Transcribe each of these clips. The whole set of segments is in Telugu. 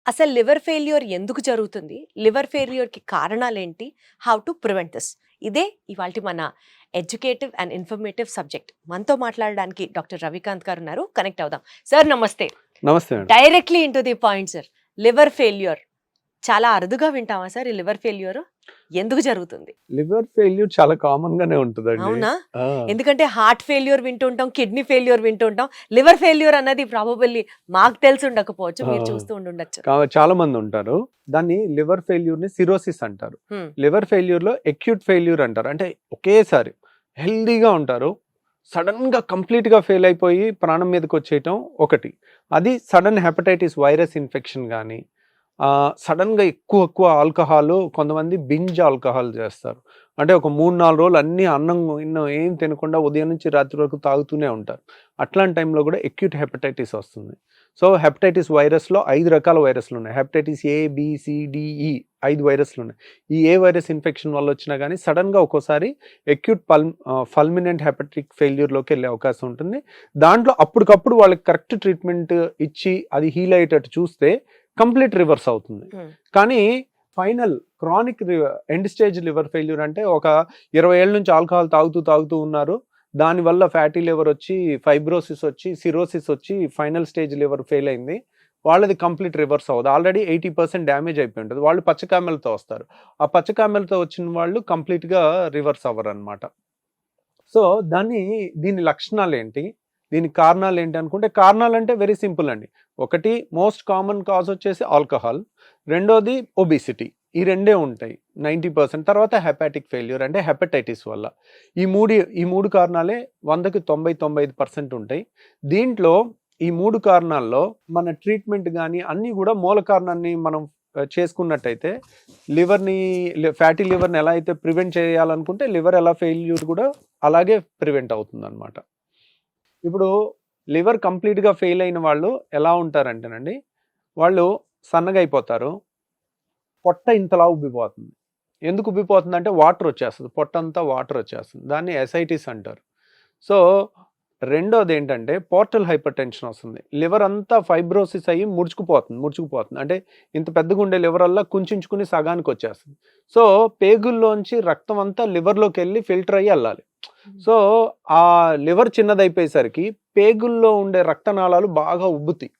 అసలు లివర్ ఫెయిల్యూర్ ఎందుకు జరుగుతుంది? లివర్ ఫెయిల్యూర్‌కి కారణాలేంటి? How to prevent this? ఇదే ఇవాల్టి మన ఎడ్యుకేటివ్ అండ్ ఇన్ఫర్మేటివ్ సబ్జెక్ట్. మనతో మాట్లాడడానికి డాక్టర్ రవికాంత్ గారు ఉన్నారు. కనెక్ట్ అవుదాం. సార్ నమస్తే. నమస్తే అండి. Directly into the point sir. Liver failure చాలా అరుదుగా వింటామా సార్ ఈ లివర్ ఫెయిల్యూర్? ఎందుకు జరుగుతుంది? లివర్ ఫెయిల్యూర్ చాలా కామన్ గానే ఉంటుందండి. అవునా? ఆ, ఎందుకంటే హార్ట్ ఫెయిల్యూర్ వింటుంటాం, కిడ్నీ ఫెయిల్యూర్ వింటుంటాం. లివర్ ఫెయిల్యూర్ అన్నది ప్రాబబల్లీ మాకు తెలిసి ఉండకపోవచ్చు, మీరు చూస్తూ ఉండుండొచ్చు. చాలా మంది ఉంటారు. దాన్ని లివర్ ఫెయిల్యూర్ ని సిరోసిస్ అంటారు. హ్మ్. లివర్ ఫెయిల్యూర్ లో అక్యూట్ ఫెయిల్యూర్ అంటారు. అంటే ఒకేసారి హెల్దీగా ఉంటారు, సడన్ గా కంప్లీట్ గా ఫెయిల్ అయిపోయి ప్రాణం మీదకి వచ్చేయటం ఒకటి. అది సడన్ హెపటైటిస్ వైరస్ ఇన్ఫెక్షన్ కానీ, సడన్గా ఎక్కువ ఆల్కహాల్, కొంతమంది బింజ్ ఆల్కహాల్ చేస్తారు. అంటే ఒక 3-4 రోజులు అన్ని అన్నం ఏం తినకుండా ఉదయం నుంచి రాత్రి వరకు తాగుతూనే ఉంటారు. అట్లాంటి టైంలో కూడా అక్యూట్ హెపటైటిస్ వస్తుంది. సో హెపటైటిస్ వైరస్లో 5 రకాల వైరస్లు ఉన్నాయి. Hepatitis A, B, C, D, E 5 వైరస్లు ఉన్నాయి. ఈ ఏ వైరస్ ఇన్ఫెక్షన్ వల్ల వచ్చినా కానీ సడన్గా ఒక్కోసారి అక్యూట్ ఫల్మినెంట్ హెపటిక్ ఫెయిల్యూర్లోకి వెళ్ళే అవకాశం ఉంటుంది. దాంట్లో అప్పటికప్పుడు వాళ్ళకి కరెక్ట్ ట్రీట్మెంట్ ఇచ్చి అది హీల్ అయ్యేటట్టు చూస్తే కంప్లీట్ రివర్స్ అవుతుంది. కానీ final chronic end stage liver failure అంటే ఒక 20 ఏళ్ళ నుంచి ఆల్కహాల్ తాగుతూ ఉన్నారు, దానివల్ల ఫ్యాటీ లివర్ వచ్చి, ఫైబ్రోసిస్ వచ్చి, సిరోసిస్ వచ్చి ఫైనల్ స్టేజ్ లివర్ ఫెయిల్ అయింది. వాళ్ళది కంప్లీట్ రివర్స్ అవ్వదు. ఆల్రెడీ 80% డ్యామేజ్ అయిపోయి ఉంటుంది. వాళ్ళు పచ్చకామెలతో వస్తారు. ఆ పచ్చకామెలతో వచ్చిన వాళ్ళు కంప్లీట్గా రివర్స్ అవ్వరు అనమాట. సో దీని లక్షణాలు ఏంటి, దీనికి కారణాలు ఏంటి అనుకుంటే, కారణాలు అంటే వెరీ సింపుల్ అండి. ఒకటి, మోస్ట్ కామన్ కాజ్ వచ్చేసి ఆల్కహాల్. రెండోది ఒబిసిటీ. ఈ రెండే ఉంటాయి 90%. తర్వాత హెపాటిక్ ఫెయిల్యూర్ అంటే హెపటైటిస్ వల్ల. ఈ మూడు కారణాలే 100కి 90-95% ఉంటాయి. దీంట్లో ఈ 3 కారణాల్లో మన ట్రీట్మెంట్ కానీ అన్నీ కూడా మూల కారణాన్ని మనం చేసుకున్నట్టయితే ఫ్యాటీ లివర్ని ఎలా అయితే ప్రివెంట్ చేయాలనుకుంటే లివర్ ఎలా ఫెయిల్యూర్ కూడా అలాగే ప్రివెంట్ అవుతుంది అనమాట. ఇప్పుడు లివర్ కంప్లీట్గా ఫెయిల్ అయిన వాళ్ళు ఎలా ఉంటారంటేనండి, వాళ్ళు సన్నగా అయిపోతారు, పొట్ట ఇంతలా ఉబ్బిపోతుంది. ఎందుకు ఉబ్బిపోతుంది అంటే వాటర్ వచ్చేస్తుంది, పొట్టంతా వాటర్ వచ్చేస్తుంది. దాన్ని ఎసైటిస్ అంటారు. సో రెండోది ఏంటంటే పోర్టల్ హైపర్ టెన్షన్ వస్తుంది. లివర్ అంతా ఫైబ్రోసిస్ అయ్యి ముడుచుకుపోతుంది. అంటే ఇంత పెద్దగా ఉండే లివర్ వల్ల కుంచుకుని సగానికి వచ్చేస్తుంది. సో పేగుల్లోంచి రక్తం అంతా లివర్లోకి వెళ్ళి ఫిల్టర్ అయ్యి వెళ్ళాలి. సో ఆ లివర్ చిన్నదైపోయేసరికి పేగుల్లో ఉండే రక్తనాళాలు బాగా ఉబ్బుతాయి.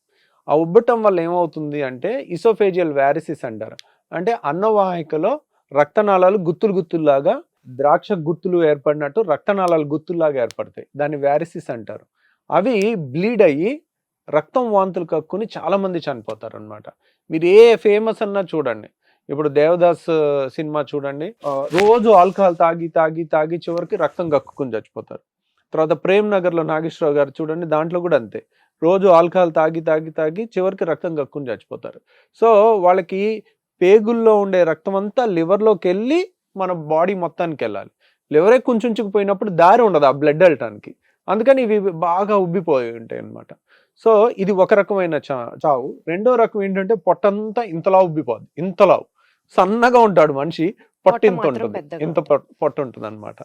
ఆ ఉబ్బటం వల్ల ఏమవుతుంది అంటే ఇసోఫేజియల్ వ్యారిసిస్ అంటారు. అంటే అన్నవాహికలో రక్తనాళాలు గుత్తుల్లాగా, ద్రాక్ష గుత్తులు ఏర్పడినట్టు రక్తనాళాలు గుత్తుల్లాగా ఏర్పడతాయి. దాన్ని వ్యారిసిస్ అంటారు. అవి బ్లీడ్ అయ్యి రక్తం వాంతులు కక్కుని చాలా మంది చనిపోతారు అనమాట. మీరు ఏ ఫేమస్ అన్నా చూడండి, ఇప్పుడు దేవదాస్ సినిమా చూడండి, రోజు ఆల్కహాల్ తాగి చివరికి రక్తం కక్కుని చచ్చిపోతారు. తర్వాత ప్రేమ్ నగర్లో నాగేశ్వరరావు గారు చూడండి, దాంట్లో కూడా అంతే, రోజు ఆల్కహాల్ తాగి చివరికి రక్తం కక్కుని చచ్చిపోతారు. సో వాళ్ళకి పేగుల్లో ఉండే రక్తం అంతా లివర్లోకి వెళ్ళి మన బాడీ మొత్తానికి వెళ్ళాలి. లివరే కుంచుకుపోయినప్పుడు దారి ఉండదు ఆ బ్లడ్ వెళ్ళటానికి. అందుకని ఇవి బాగా ఉబ్బిపోయి ఉంటాయి అన్నమాట. సో ఇది ఒక రకమైన చావు. రెండో రకం ఏంటంటే పొట్టంతా ఇంతలా ఉబ్బిపోద్ది, ఇంతలావు సన్నగా ఉంటాడు మనిషి, పొట్ట ఇంత ఉంటుంది, ఇంత పొట్ట ఉంటుంది అనమాట.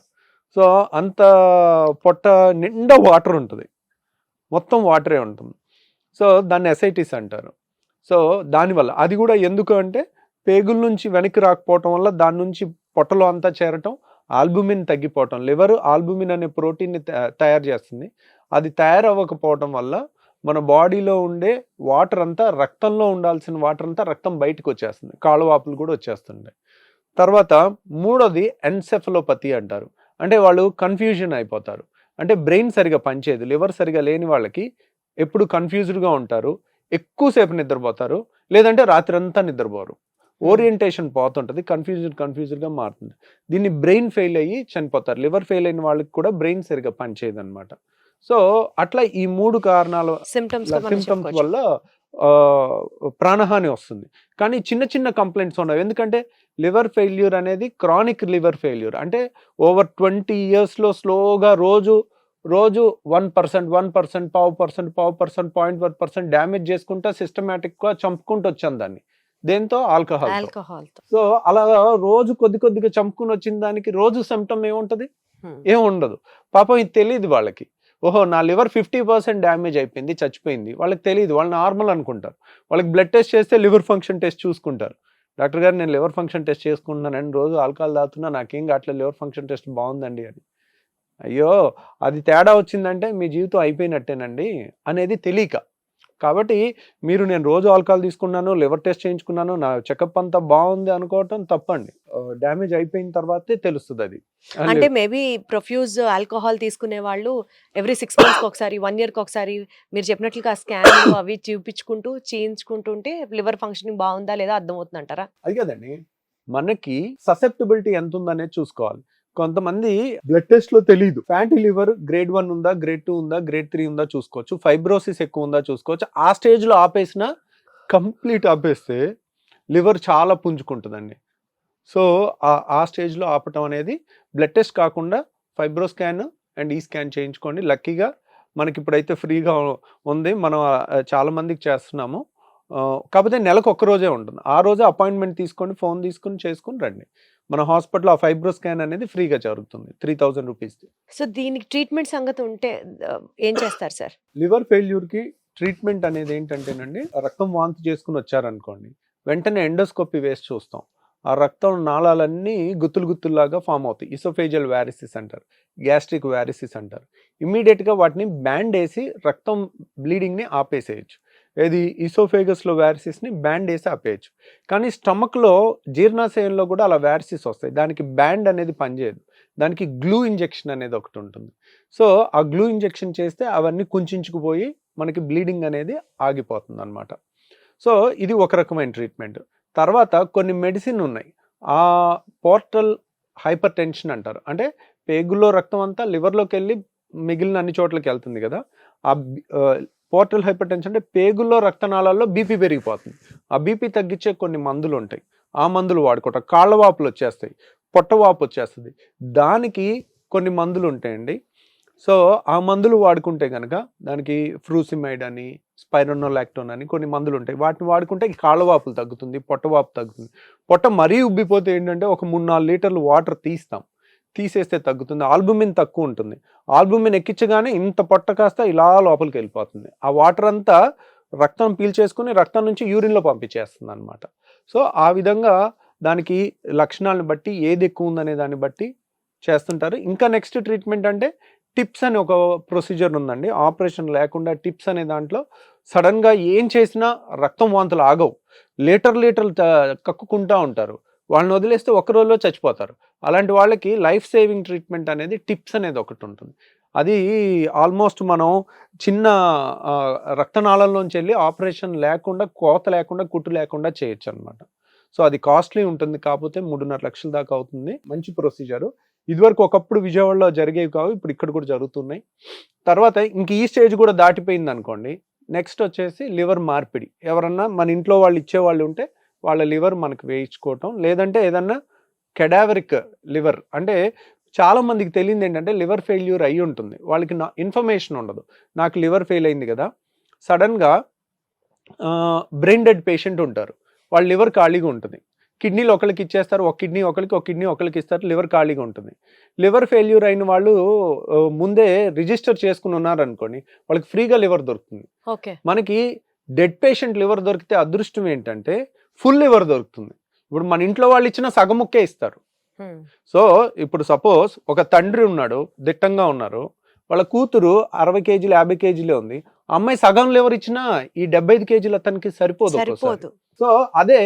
సో అంత పొట్ట నిండా వాటర్ ఉంటుంది, మొత్తం వాటరే ఉంటుంది. సో దాన్ని ఎసైటిస్ అంటారు. సో దానివల్ల అది కూడా ఎందుకు అంటే పేగుల నుంచి వెనక్కి రాకపోవటం వల్ల దాని నుంచి పొట్టలో అంతా చేరటం, ఆల్బుమిన్ తగ్గిపోవటం. లివర్ ఆల్బుమిన్ అనే ప్రోటీన్ని తయారు చేస్తుంది. అది తయారవ్వకపోవటం వల్ల మన బాడీలో ఉండే వాటర్ అంతా, రక్తంలో ఉండాల్సిన వాటర్ అంతా రక్తం బయటకు వచ్చేస్తుంది, కాళ్ళవాపులు కూడా వచ్చేస్తుంటాయి. తర్వాత మూడోది ఎన్సెఫలోపతి అంటారు. అంటే వాళ్ళు కన్ఫ్యూజన్ అయిపోతారు. అంటే బ్రెయిన్ సరిగా పనిచేయదు. లివర్ సరిగా లేని వాళ్ళకి ఎప్పుడు కన్ఫ్యూజ్డ్గా ఉంటారు, ఎక్కువసేపు నిద్రపోతారు, లేదంటే రాత్రి అంతా నిద్రపోరు, ఓరియంటేషన్ పోతుంటుంది, కన్ఫ్యూజ్డ్గా మారుతుంది. దీన్ని బ్రెయిన్ ఫెయిల్ అయ్యి చనిపోతారు. లివర్ ఫెయిల్ అయిన వాళ్ళకి కూడా బ్రెయిన్ సరిగా పనిచేయదు అనమాట. సో అట్లా ఈ 3 కారణాల సిమ్టమ్స్ వల్ల ప్రాణహాని వస్తుంది. కానీ చిన్న కంప్లైంట్స్ ఉండవు. ఎందుకంటే లివర్ ఫెయిల్యూర్ అనేది క్రానిక్ లివర్ ఫెయిల్యూర్. అంటే ఓవర్ 20 yearsలో స్లోగా రోజు 1%, 0.5%, 0.1% డ్యామేజ్ చేసుకుంటా సిస్టమేటిక్గా చంపుకుంటూ వచ్చాను దాన్ని. దేంతో? ఆల్కహాల్. సో అలా రోజు కొద్దిగా చంపుకుని వచ్చిన దానికి రోజు సిమ్టమ్ ఏముంటది? ఏముండదు. పాపం ఇది తెలియదు వాళ్ళకి. ఓహో నా లివర్ 50% డ్యామేజ్ అయిపోయింది, చచ్చిపోయింది, వాళ్ళకి తెలియదు, వాళ్ళు నార్మల్ అనుకుంటారు. వాళ్ళకి బ్లడ్ టెస్ట్ చేస్తే లివర్ ఫంక్షన్ టెస్ట్ చూసుకుంటారు. డాక్టర్ గారు నేను లివర్ ఫంక్షన్ టెస్ట్ చేసుకుంటున్నానండి, రోజు ఆల్కహాల్ తాగుతున్నా, నాకేం కావట్లేదు, లివర్ ఫంక్షన్ టెస్ట్ బాగుందండి అని. అయ్యో అది తేడా వచ్చిందంటే మీ జీవితం అయిపోయినట్టేనండి అనేది తెలియక. కాబట్టి మీరు నేను రోజు ఆల్కహాల్ తీసుకున్నాను, లివర్ టెస్ట్ చేయించుకున్నాను, నా చెకప్ అంతా బాగుంది అనుకోవటం తప్పండి. డ్యామేజ్ అయిపోయిన తర్వాతే తెలుస్తుంది అది. అంటే మేబీ ప్రొఫ్యూజ్ ఆల్కహాల్ తీసుకునే వాళ్ళు ఎవ్రీ 6 months ఒకసారి 1 year ఒకసారి మీరు చెప్పినట్లుగా స్కాన్లు అవి చూపించుకుంటూ చేయించుకుంటుంటే లివర్ ఫంక్షనింగ్ బాగుందా లేదా అర్థమవుతుంది అంటారా? అది కదండి, మనకి ససెప్టబిలిటీ ఎంత ఉందనేది చూసుకోవాలి. కొంతమంది బ్లడ్ టెస్ట్ లో తెలియదు, ఫ్యాటీ లివర్ గ్రేడ్ 1 ఉందా, గ్రేడ్ 2 ఉందా, గ్రేడ్ 3 ఉందా చూసుకోవచ్చు, ఫైబ్రోసిస్ ఎక్కువ ఉందా చూసుకోవచ్చు. ఆ స్టేజ్ లో ఆపేసిన, కంప్లీట్ ఆపేస్తే లివర్ చాలా పుంజుకుంటుందండి. సో ఆ స్టేజ్ లో ఆపటం అనేది బ్లడ్ టెస్ట్ కాకుండా ఫైబ్రో స్కాన్ అండ్ ఈ స్కాన్ చేయించుకోండి. లక్కీగా మనకి ఇప్పుడైతే ఫ్రీగా ఉంది, మనం చాలా మందికి చేస్తున్నాము. కాకపోతే నెలకు ఒక్క రోజే ఉంటుంది, ఆ రోజే అపాయింట్మెంట్ తీసుకొని ఫోన్ తీసుకుని చేసుకుని రండి. మన హాస్పిటల్ ఆ ఫైబ్రో స్కాన్ అనేది ఫ్రీగా జరుగుతుంది 3000 రూపీస్. సో దీనికి ట్రీట్మెంట్ సంగతి ఉంటే ఏం చేస్తారు సార్? లివర్ ఫెయిల్యూర్ కి ట్రీట్మెంట్ అనేది ఏంటంటేనండి, రక్తం వాంతి చేసుకుని వచ్చారనుకోండి, వెంటనే ఎండోస్కోపీ వేసి చూస్తాం. ఆ రక్తం నాళాలన్నీ గుత్తులులాగా ఫామ్ అవుతాయి. ఇసోఫేజియల్ వ్యారిసిస్ అంటారు, గ్యాస్ట్రిక్ వ్యారిసిస్ అంటారు. ఇమ్మీడియట్గా వాటిని బ్యాండ్ వేసి రక్తం బ్లీడింగ్ని ఆపేసేయచ్చు. ఏది ఈసోఫేగస్లో వ్యారిసిస్ని బ్యాండ్ వేసి ఆపేయచ్చు. కానీ స్టమక్లో జీర్ణాశయంలో కూడా అలా వ్యారిసిస్ వస్తాయి, దానికి బ్యాండ్ అనేది పనిచేయదు, దానికి గ్లూ ఇంజెక్షన్ అనేది ఒకటి ఉంటుంది. సో ఆ గ్లూ ఇంజెక్షన్ చేస్తే అవన్నీ కుంచుకుపోయి మనకి బ్లీడింగ్ అనేది ఆగిపోతుంది అనమాట. సో ఇది ఒక రకమైన ట్రీట్మెంట్. తర్వాత కొన్ని మెడిసిన్ ఉన్నాయి, ఆ పోర్టల్ హైపర్ టెన్షన్ అంటారు, అంటే పేగుల్లో రక్తం అంతా లివర్లోకి వెళ్ళి మిగిలిన అన్ని చోట్లకి వెళ్తుంది కదా. ఆ పోర్టల్ హైపర్ టెన్షన్ అంటే పేగుల్లో రక్తనాళాల్లో బీపీ పెరిగిపోతుంది. ఆ బీపీ తగ్గించే కొన్ని మందులు ఉంటాయి, ఆ మందులు వాడుకోవటం. కాళ్ళ వాపులు వచ్చేస్తాయి, పొట్టవాపు వచ్చేస్తుంది, దానికి కొన్ని మందులు ఉంటాయండి. సో ఆ మందులు వాడుకుంటే కనుక దానికి ఫ్రూసిమైడ్ అని, స్పైరోనోలాక్టోన్ అని కొన్ని మందులు ఉంటాయి, వాటిని వాడుకుంటే కాళ్ళవాపులు తగ్గుతుంది, పొట్టవాపు తగ్గుతుంది. పొట్ట మరీ ఉబ్బిపోతే ఏంటంటే ఒక 3-4 లీటర్లు వాటర్ తీసేస్తే తగ్గుతుంది. ఆల్బుమిన్ తక్కువ ఉంటుంది, ఆల్బుమిన్ ఎక్కించగానే ఇంత పొట్ట కాస్త ఇలా లోపలికి వెళ్ళిపోతుంది. ఆ వాటర్ అంతా రక్తం పీల్చేసుకుని రక్తం నుంచి యూరిన్లో పంపించేస్తుంది అనమాట. సో ఆ విధంగా దానికి లక్షణాలను బట్టి ఏది ఎక్కువ ఉందనే దాన్ని బట్టి చేస్తుంటారు. ఇంకా నెక్స్ట్ ట్రీట్మెంట్ అంటే టిప్స్ అని ఒక ప్రొసీజర్ ఉందండి, ఆపరేషన్ లేకుండా టిప్స్ అనే దాంట్లో సడన్గా ఏం చేసినా రక్తం వాంతులు ఆగవు, లీటర్లు కక్కుకుంటూ ఉంటారు, వాళ్ళని వదిలేస్తే ఒక రోజులో చచ్చిపోతారు. అలాంటి వాళ్ళకి లైఫ్ సేవింగ్ ట్రీట్మెంట్ అనేది టిప్స్ అనేది ఒకటి ఉంటుంది. అది ఆల్మోస్ట్ మనం చిన్న రక్తనాళంలోంచి వెళ్ళి ఆపరేషన్ లేకుండా, కోత లేకుండా, కుట్టు లేకుండా చేయొచ్చు అనమాట. సో అది కాస్ట్లీ ఉంటుంది, కాకపోతే 3.5 లక్షల దాకా అవుతుంది. మంచి ప్రొసీజరు. ఇదివరకు ఒకప్పుడు విజయవాడలో జరిగేవి కావు, ఇప్పుడు ఇక్కడ కూడా జరుగుతున్నాయి. తర్వాత ఇంక ఈ స్టేజ్ కూడా దాటిపోయింది అనుకోండి, నెక్స్ట్ వచ్చేసి లివర్ మార్పిడి. ఎవరన్నా మన ఇంట్లో వాళ్ళు ఇచ్చేవాళ్ళు ఉంటే వాళ్ళ లివర్ మనకు వేయించుకోవటం, లేదంటే ఏదన్నా కెడావరిక్ లివర్ అంటే చాలా మందికి తెలియదు ఏంటంటే లివర్ ఫెయిల్యూర్ అయి ఉంటుంది, వాళ్ళకి ఇన్ఫర్మేషన్ ఉండదు. నాకు లివర్ ఫెయిల్ అయింది కదా, సడన్గా బ్రెయిన్ డెడ్ పేషెంట్ ఉంటారు, వాళ్ళ లివర్ ఖాళీగా ఉంటుంది, కిడ్నీలు ఒకరికి ఇచ్చేస్తారు, ఒక కిడ్నీ ఒకరికి ఇస్తారు, లివర్ ఖాళీగా ఉంటుంది. లివర్ ఫెయిల్యూర్ అయిన వాళ్ళు ముందే రిజిస్టర్ చేసుకుని ఉన్నారనుకోండి, వాళ్ళకి ఫ్రీగా లివర్ దొరుకుతుంది. మనకి డెడ్ పేషెంట్ లివర్ దొరికితే అదృష్టం ఏంటంటే ఫుల్ లివర్ దొరుకుతుంది. ఇప్పుడు మన ఇంట్లో వాళ్ళు ఇచ్చిన సగం ముక్కే ఇస్తారు. సో ఇప్పుడు సపోజ్ ఒక తండ్రి ఉన్నాడు, దిట్టంగా ఉన్నారు, వాళ్ళ కూతురు 60 కేజీలు 50 కేజీలే ఉంది, అమ్మాయి సగం లివర్ ఇచ్చినా ఈ 75 కేజీలు అతనికి సరిపోదు. సో అదే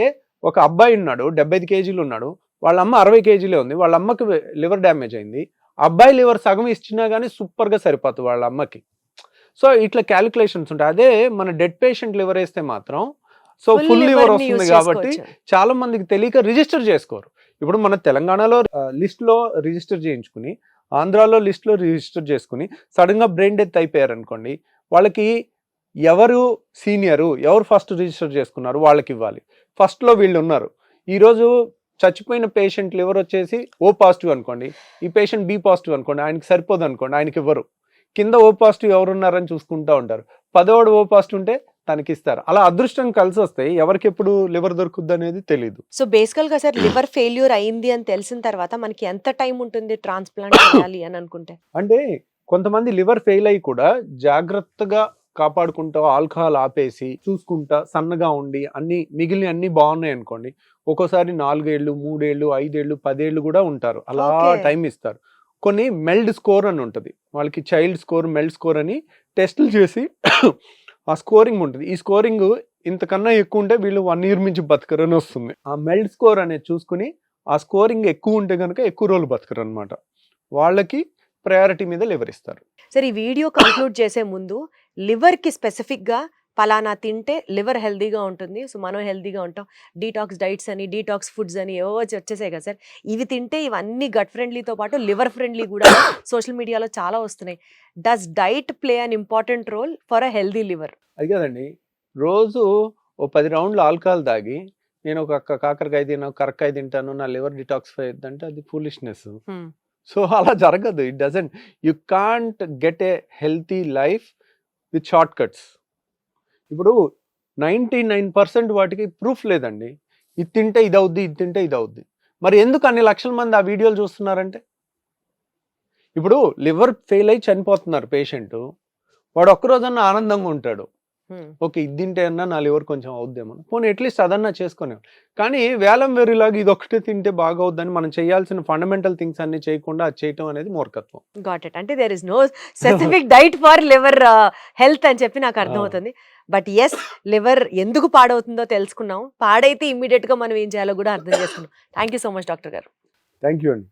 ఒక అబ్బాయి ఉన్నాడు, 75 కేజీలు ఉన్నాడు, వాళ్ళ అమ్మ 60 కేజీలే ఉంది, వాళ్ళ అమ్మకి లివర్ డ్యామేజ్ అయింది, అబ్బాయి లివర్ సగం ఇచ్చినా కానీ సూపర్గా సరిపోతుంది వాళ్ళ అమ్మకి. సో ఇట్లా క్యాలిక్యులేషన్స్ ఉంటాయి. అదే మన డెడ్ పేషెంట్ లివర్ వేస్తే మాత్రం సో ఫుల్ లివర్ వస్తుంది కాబట్టి చాలా మందికి తెలియక రిజిస్టర్ చేసుకోరు. ఇప్పుడు మన తెలంగాణలో లిస్ట్లో రిజిస్టర్ చేయించుకుని, ఆంధ్రాలో లిస్ట్లో రిజిస్టర్ చేసుకుని సడన్ గా బ్రెయిన్ డెత్ అయిపోయారు అనుకోండి, వాళ్ళకి ఎవరు సీనియరు, ఎవరు ఫస్ట్ రిజిస్టర్ చేసుకున్నారు వాళ్ళకి ఇవ్వాలి. ఫస్ట్లో వీళ్ళు ఉన్నారు, ఈరోజు చచ్చిపోయిన పేషెంట్ లివర్ వచ్చేసి ఓ పాజిటివ్ అనుకోండి, ఈ పేషెంట్ బి పాజిటివ్ అనుకోండి, ఆయనకి సరిపోదు అనుకోండి, ఆయనకి ఇవ్వరు. కింద ఓ పాజిటివ్ ఎవరున్నారని చూసుకుంటూ ఉంటారు, 10వ ఓ పాజిటివ్ ఉంటే తనకి ఇస్తారు. అలా అదృష్టం కలిసి వస్తాయి, ఎవరికి ఎప్పుడు లివర్ దొరుకుద్ది అనేది తెలియదు. సో బేసికల్ గా సార్ లివర్ ఫెయిల్యూర్ అయింది అని తెలిసిన తర్వాత మనకి ఎంత టైం ఉంటుంది ట్రాన్స్ప్లాంట్ చేయాలి అని అనుకుంటే? అంటే కొంతమంది లివర్ ఫెయిల్ అయ్యి కూడా జాగ్రత్తగా కాపాడుకుంటా ఆల్కహాల్ ఆపేసి చూసుకుంటా సన్నగా ఉండి మిగిలిన అన్ని బాగున్నాయి అనుకోండి, ఒక్కోసారి 4 ఏళ్ళు 3 ఏళ్ళు 5 ఏళ్ళు 10 ఏళ్ళు కూడా ఉంటారు. అలా Okay. టైం ఇస్తారు. కొన్ని మెల్డ్ స్కోర్ అని ఉంటుంది, వాళ్ళకి చైల్డ్ స్కోర్ మెల్డ్ స్కోర్ అని టెస్టులు చేసి ఆ స్కోరింగ్ ఉంటుంది. ఈ స్కోరింగ్ ఇంతకన్నా ఎక్కువ ఉంటే వీళ్ళు 1 ఇయర్ నుంచి బతకరని వస్తుంది. ఆ మెల్డ్ స్కోర్ అనేది చూసుకుని ఆ స్కోరింగ్ ఎక్కువ ఉంటే కనుక ఎక్కువ రోజులు బతకరు అనమాట. వాళ్ళకి ప్రయారిటీ మీద లివర్ ఇస్తారు. సరే, ఈ వీడియో కంక్లూడ్ చేసే ముందు లివర్కి స్పెసిఫిక్గా పలానా తింటే లివర్ హెల్దీగా ఉంటుంది, సో మనం హెల్దీగా ఉంటాం, డీటాక్స్ డైట్స్ అని డీటాక్స్ ఫుడ్స్ అని ఏవో వచ్చేసాయి కదా సార్, ఇవి తింటే ఇవన్నీ గట్ ఫ్రెండ్లీతో పాటు లివర్ ఫ్రెండ్లీ కూడా సోషల్ మీడియాలో చాలా వస్తున్నాయి. Does diet play an important role for a healthy liver? అది కదండి, రోజు ఓ 10 రౌండ్లు ఆల్కహాల్ తాగి నేను ఒక కాకరకాయ తిన్నాను, కరక్కాయ తింటాను, నా లివర్ డిటాక్సిఫై అవుతుందంటే అది ఫూలిష్నెస్. సో అలా జరగదు. It doesn't, you can't get a healthy life with short cuts. ఇప్పుడు 99% వాటికి ప్రూఫ్ లేదండి. ఇది తింటే ఇది అవుద్ది, ఇది తింటే ఇది అవుద్ది. మరి ఎందుకు అన్ని లక్షల మంది ఆ వీడియోలు చూస్తున్నారంటే, ఇప్పుడు లివర్ ఫెయిల్ అయ్యి చనిపోతున్నారు పేషెంట్, వాడు ఒక్కరోజన్నా ఆనందంగా ఉంటాడు, ఓకే ఇది తింటే అన్నా నా లివర్ కొంచెం అవుద్దేమో, పోనీ అట్లీస్ట్ అదన్నా చేసుకునే. కానీ వేలం వేరులాగా ఇది ఒకటే తింటే బాగా అవుద్దని మనం చేయాల్సిన ఫండమెంటల్ థింగ్స్ అన్ని చేయకుండా అది చేయటం అనేది మూర్ఖత్వం. Got it. అంటే there is no specific diet for liver health అని చెప్పి నాకు అర్థమవుతుంది. బట్ ఎస్, లివర్ ఎందుకు పాడవుతుందో తెలుసుకున్నాం, పాడైతే ఇమ్మీడియట్ గా మనం ఏం చేయాలో కూడా అర్థం చేసుకున్నాం. Thank you so much doctor గారు. థ్యాంక్ యూ అండి.